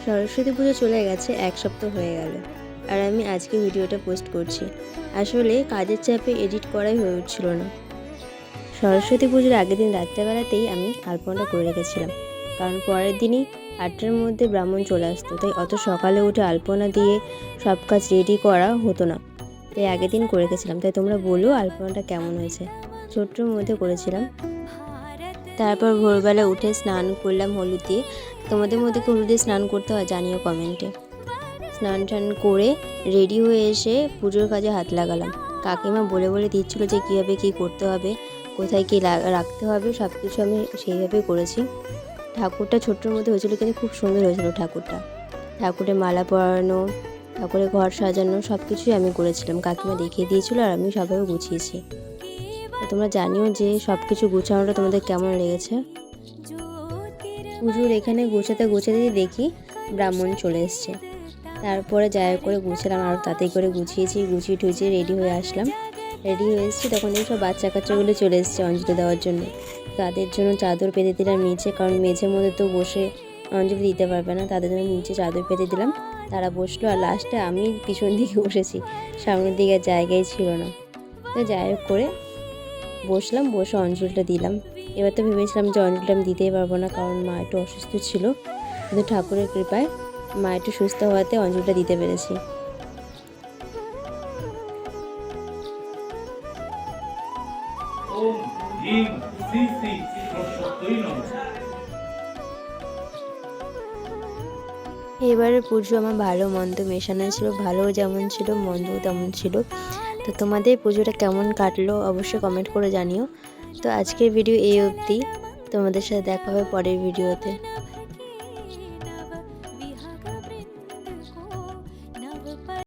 সরস্বতী পুজো চলে গেছে, এক সপ্তাহ হয়ে গেল আর আমি আজকে ভিডিওটা পোস্ট করছি। আসলে কাজের চাপে এডিট করাই হয়ে উঠছিল না। সরস্বতী পুজোর আগের দিন রাত্রেবেলাতেই আমি আলপনাটা করে রেখেছিলাম, কারণ পরের দিনই 8টার মধ্যে ব্রাহ্মণ চলে আসতো, তাই অত সকালে উঠে আলপনা দিয়ে সব কাজ রেডি করা হতো না, তাই আগের দিন করে রেখেছিলাম। তাই তোমরা বলো আলপনাটা কেমন হয়েছে। ছোট্টর মধ্যে করেছিলাম। তারপর ভোরবেলা উঠে স্নান করলাম হলুদ দিয়ে। তোমাদের মধ্যে কি হলুদ দিয়ে স্নান করতে হয় জানিও কমেন্টে। স্নান টান করে রেডি হয়ে এসে পুজোর কাজে হাত লাগালাম। কাকিমা বলে বলে দিচ্ছিলো যে কীভাবে কী করতে হবে, কোথায় কী রাখতে হবে, সব কিছু আমি সেইভাবেই করেছি। ঠাকুরটা ছোট্টর মধ্যে হয়েছিল, কিন্তু খুব সুন্দর হয়েছিল ঠাকুরটা। ঠাকুরের মালা পরানো, ঠাকুরের ঘর সাজানো সব কিছুই আমি করেছিলাম। কাকিমা দেখিয়ে দিয়েছিলো আর আমি সবাইও গুছিয়েছি। তোমরা জানিও যে সব কিছু গুছানোটা তোমাদের কেমন লেগেছে। পুজোর এখানে গোছাতে দেখি ব্রাহ্মণ চলে এসছে। তারপরে যাই করে গুছালাম, আর তাতে করে গুছিয়ে টুছিয়ে রেডি হয়ে আসলাম। রেডি হয়ে এসেছি তখন এই সব বাচ্চা কাচ্চাগুলো চলে এসছে অঞ্জলি দেওয়ার জন্য। তাদের জন্য চাদর পেতে দিলাম নিচে, কারণ মেঝের মধ্যে তো বসে অঞ্জলি দিতে পারবে না, তাদের জন্য নিচে চাদর পেতে দিলাম। তারা বসলো আর লাস্টে আমি পিছন দিকে বসেছি, সামনের দিকে জায়গায় ছিল না। তো যাই হোক করে বসলাম, বসে অঞ্জলিটা দিলাম। এবার তো ভেবেছিলাম যে অঞ্জলিটা আমি দিতেই পারবো না, কারণ মা একটু অসুস্থ ছিল, কিন্তু ঠাকুরের কৃপায় মা একটু সুস্থ হওয়াতে অঞ্জলিটা দিতে পেরেছি। এবারের পুজো আমার ভালো মন্দ মেশানো ছিল, ভালো যেমন ছিল মন্দও তেমন ছিল। তো তোমাদের পুজোটা কেমন কাটলো অবশ্যই কমেন্ট করে জানিও। তো আজকের ভিডিও এই অবধি, তোমাদের সাথে দেখা হবে পরের ভিডিওতে।